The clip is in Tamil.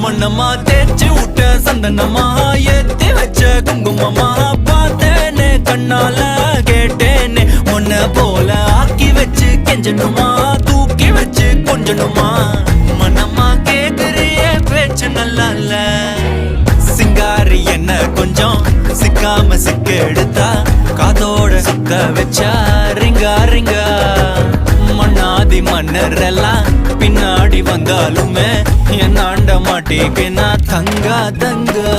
மண்ணம்மா தேய்ச்சி விட்ட சந்தனமா ஏத்தி வச்ச குங்குமமா பார்த்தேனே கண்ணால கேட்டேனே உன்ன போல ஆக்கி வச்சு கெஞ்சணுமா தூக்கி வச்சு கொஞ்சணுமா மனமா கேக்குறிய பேச்சு நல்லா இல்ல சிங்காரி என்ன கொஞ்சம் சிக்காம சிக்க எடுத்தா காதோட சுத்த வச்சா ரிங்கா ரிங்கா மண்ணாதி மன்னர் எல்லாம் பின்னாடி வந்தாலுமே என் ஆண்ட மாட்டேக்கு நான் தங்கா தங்கா